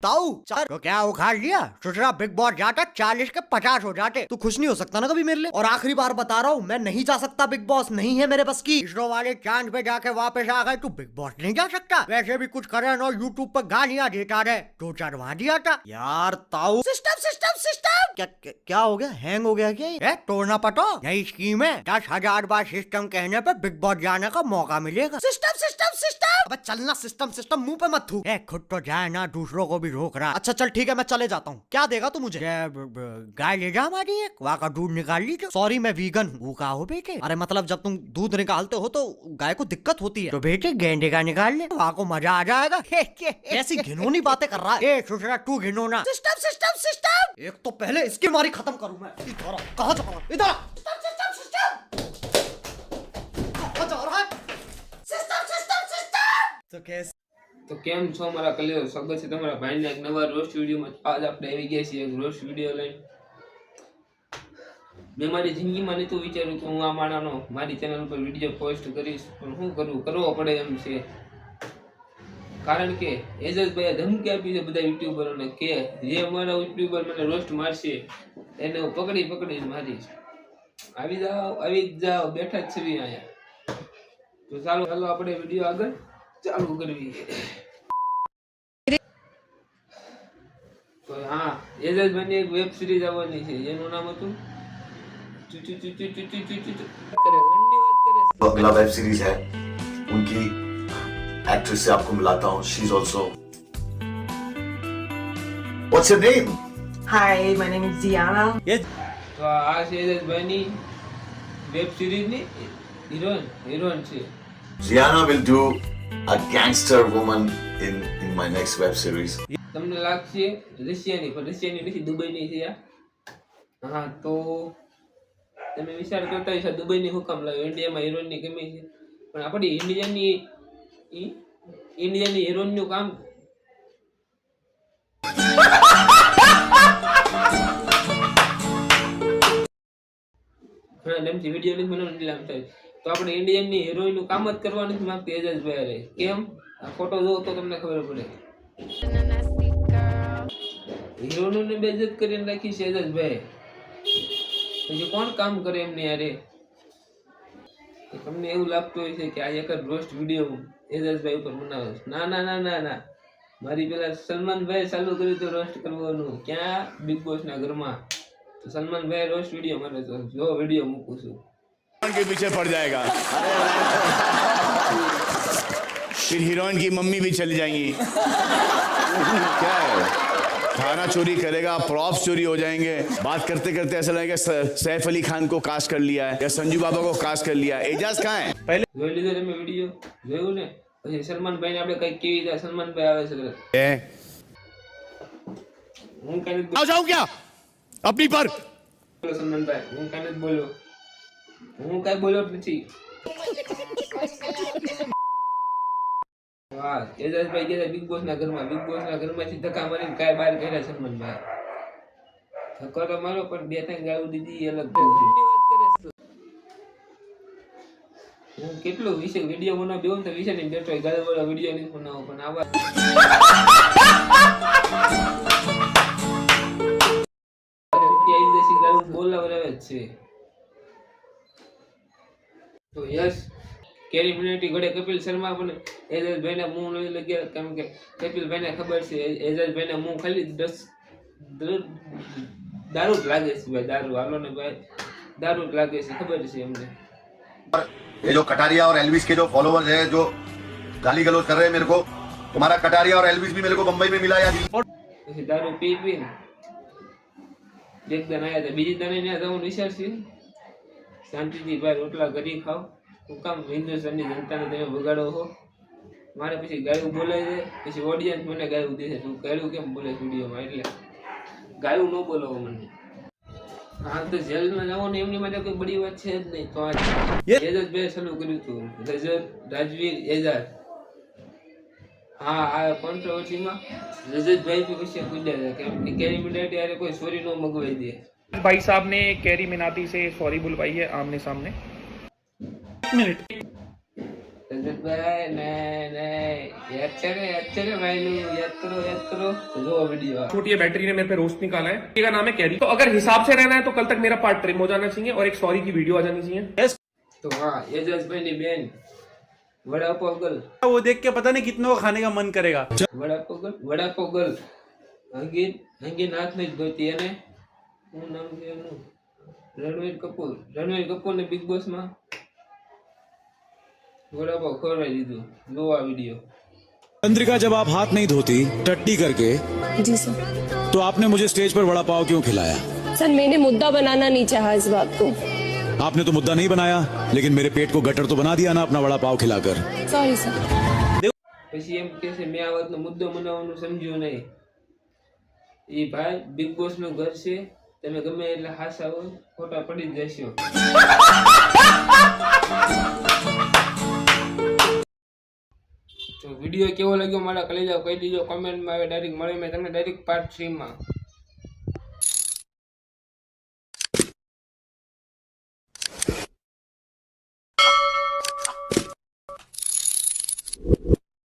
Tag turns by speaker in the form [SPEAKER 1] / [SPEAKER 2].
[SPEAKER 1] ताऊ तो क्या उखाड़ लिया? ससुरा बिग बॉस जाता 40 के 50 हो जाते। तू खुश नहीं हो सकता ना कभी मेरे लिए? और आखिरी बार बता रहा हूँ, मैं नहीं जा सकता बिग बॉस, नहीं है मेरे बस की। इसरो वाले चांद पे जाके वापस आ गए, तू बिग बॉस नहीं जा सकता। वैसे भी कुछ करण और यूट्यूब पर गालियां देता रहे तो चढ़वा दिया था। यार ताऊ सिस्टम सिस्टम सिस्टम क्या हो गया? हैंग हो गया क्या? तोड़ना पटो नई स्कीम है, 10,000 बार सिस्टम कहने पे बिग बॉस जाने का मौका मिलेगा। System system system. अबे चलना सिस्टम सिस्टम मुंह पे मत थू। खुद तो जाए ना, दूसरों को भी रोक रहा। अच्छा चल ठीक है, मैं चले जाता हूँ। क्या देगा तू मुझे? गाय ले जा हमारी एक, वहाँ का दूध निकाल लीजिए। सॉरी मैं वीगन हूँ। कहा हो बेटे? अरे मतलब जब तुम दूध निकालते हो तो गाय को दिक्कत होती है, तो बेटे गेंडे का निकाल ले, वहाँ को मजा आ जाएगा। ऐसी घिनौनी बातें कर रहा है। ससुरा तू घिनौना। System system system. एक तो पहले इसकी मारी खत्म करूँ मैं। कहाँ जा रहा है? इधर सिस्टम सिस्टम कहाँ जा रहा है? System system system. तो कैसे
[SPEAKER 2] तो केम छो मारा कलियो स्वागत છે તમારા ભાઈને એક નવા રોસ્ટ વિડિયોમાં। આજ આપણે આવી ગયા છીએ એક રોસ્ટ વિડિયો લઈને। મેં મારી જિંદગીમાં નહોતું વિચાર્યું કે હું આ માણાનો મારી ચેનલ ઉપર વિડિયો પોસ્ટ કરીશ, પણ શું કરું, કરવો પડે એમ છે। કારણ કે એજસભાઈએ ધમકી આપી છે બધા યુટ્યુબરોને કે જે અમારા યુટ્યુબર મને રોસ્ટ મારશે એને હું પકડી મારીશ। આવી જાઓ બેઠા જ છીએ અહીંયા। તો ચાલો આપણે વિડિયો આગળ ચાલુ કરવી। તો હા, એજસભાઈની એક વેબ સિરીઝ આવવાની છે, એનું નામ હતું
[SPEAKER 3] अगला वेब सीरीज है उनकी एक्ट्रेस से आपको मिलाता हूँ। She is also what's your name?
[SPEAKER 4] Hi, my name is Diana.
[SPEAKER 2] તો આ છે એજસભાઈની વેબ સિરીઝની હિરોઈન છે।
[SPEAKER 3] Rihanna will do a gangster woman in my next web series.
[SPEAKER 2] તમને લાગશે રશિયાની, પણ રશિયાની નથી, દુબઈની છે આ। હા, તો તમે વિચાર કરતા હશો દુબઈની હું કામ લાવ્યો, ઇન્ડિયામાં હિરોઈનની કમી છે, પણ આપણી ઇન્ડિયાની હિરોઈનનું કામ ઘણા ટાઈમથી વિડીયો નથી બનાવવાનું એટલે આમ થાય। તો આપણે ઇન્ડિયનની હિરોઈનનું કામ જ કરવા નથી માંગતી એજસભાઈ। કેમ? આ ફોટો જોવો તો તમને ખબર પડે। હિરોઈનોને બેઇજ્જત કરીને રાખી છે એજસભાઈ, પછી કોણ કામ કરે એમને યારે? તો તમને એવું લાગતું હોય છે કે આ એક જ રોસ્ટ વિડીયો એજસભાઈ ઉપર બનાવે છે। ના ના ના ના ના, મારી પેલા સલમાનભાઈ ચાલુ કર્યું તો રોસ્ટ કરવાનું, ક્યાં? બિગ બોસના ઘરમાં। तो सलमान भाई रोस्ट वीडियो मारे तो जो वीडियो मूकूं छू
[SPEAKER 5] के पीछे पड़ जाएगा, फिर हीरोइन की मम्मी भी चली जाएंगी। क्या है, खाना चोरी करेगा, प्रॉप्स चोरी हो जाएंगे। बात करते करते ऐसा लगेगा सैफ अली खान को कास्ट कर लिया है या संजू बाबा को कास्ट कर लिया है। एजाज कहाँ है? पहले
[SPEAKER 2] જોઈ લીધો તમે વિડિયો? જોયું ને? પછી સલમાન ભાઈ ને આપણે કઈ કેવી રીતે સલમાન ભાઈ આવે છે હું કઈ
[SPEAKER 5] आ जाऊं क्या अपनी पर?
[SPEAKER 2] સલમાન ભાઈ હું કઈ નથી બોલ્યો, હું કઈ બોલ્યો જ નથી। વાહ, એજસભાઈ ગયા બિગ બોસ ના ઘરમાં, બિગ બોસ ના ઘરમાંથી ધક્કા મારીને કાય બહાર કાઢ્યા સલમાન ભાઈ। ધક્કો તો મારો પણ બે ત્રણ ગાળું દીધી અલગ વાત કરે છે। હું કેટલો વિશે વિડીયો બનાવ બેવું તો વિશે નહીં બેઠો ગાળો વાળો વિડીયો નહીં બનાવો, પણ આવા બોલાવરાવે જ છે। તો યસ, કેરી મિનિટી ઘડે કપિલ શર્મા પણ એજસભાઈના મું લઈ લગ્યા, કેમ કે કપિલભાઈને ખબર છે એજસભાઈના મું ખાલી 10 દારૂ જ લાગે છે ભાઈ, દારૂ હાલો ને ભાઈ, દારૂ જ લાગે છે, ખબર છે એમને।
[SPEAKER 3] ये जो कटारिया और एल्विस के जो फॉलोअर्स हैं जो गाली गलौज कर रहे हैं मेरे को, तुम्हारा कटारिया और एल्विस भी मेरे को बंबई में मिला या
[SPEAKER 2] પછી દારૂ પી એક દાન આવ્યા હતા, બીજી દાને ત્યાં જવાનું વિચાર છે શાંતિથી ભાઈ રોટલા કરી ખાઓ। હું કામ હિન્દુસ્તાનની જનતાને તમે બગાડો છો? મારે પછી ગાયું બોલે છે, પછી ઓડિયન્સ મને ગાયું દે છે, તું ગાયું કેમ બોલે વિડીયોમાં, એટલે ગાયું ન બોલો મને। હા, તો જેલમાં જવાનું એમની માટે કોઈ બડી વાત છે જ નહીં। તો આ એજસભાઈ ચાલુ કર્યું હતું, રાજવીર એજાજ। हाँ, आ कंट्रोवर्सी में रजत भाई भी विषय पूछा था कि कैरी मिनाटी यार कोई सॉरी नो मंगवाई दे।
[SPEAKER 6] भाई साहब ने कैरी मिनाटी से सॉरी बुलवाई है आमने सामने।
[SPEAKER 2] रजत ભાઈ नहीं યાદ છે ભાઈનું યાદ કરો જો વિડિયો
[SPEAKER 6] छोटी ये बैटरी ने मेरे पे रोस्ट निकाला है, का नाम है कैरी। तो अगर हिसाब से रहना है तो कल तक मेरा पार्ट ट्रिम हो जाना चाहिए और एक सॉरी की वीडियो आ जानी चाहिए।
[SPEAKER 2] તો હા એજાજભાઈ ની બેન વડાપાવ ગર્લ
[SPEAKER 7] वो देख के पता नहीं कितनों को खाने का मन करेगा।
[SPEAKER 2] વડાપાવ ગર્લ અંગીન હાથ નહીં ધોતી અને શું નામ છે એનું રણવીર કપૂર ને બિગ બોસ માં वड़ा पाव खवड़ाई दीधुं लो आ वीडियो।
[SPEAKER 8] चंद्रिका जब आप हाथ नहीं धोती टट्टी करके
[SPEAKER 9] जी सर,
[SPEAKER 8] तो आपने मुझे स्टेज पर वड़ा पाव क्यों खिलाया?
[SPEAKER 9] सर मैंने मुद्दा बनाना नहीं चाहा इस बात को।
[SPEAKER 8] आपने तो मुद्दा नहीं बनाया, लेकिन मेरे पेट को गटर तो बना दिया ना अपना वड़ा पाव खिलाकर।
[SPEAKER 9] Sorry sir.
[SPEAKER 2] પછી એમ કે છે મેં આ વાતનો મુદ્દો બનાવવાનું સમજ્યું નહીં। એ ભાઈ બિગ બોસ નું ઘર છે, તમે ગમે એટલે હાસા હોય ખોટા પડી જ જશો। તો વિડીયો કેવો લાગ્યો મારા કલેજા કહી દીજો કોમેન્ટમાં। હવે ડાયરેક્ટ મળે મેં તમને ડાયરેક્ટ પાર્ટ 3 માં।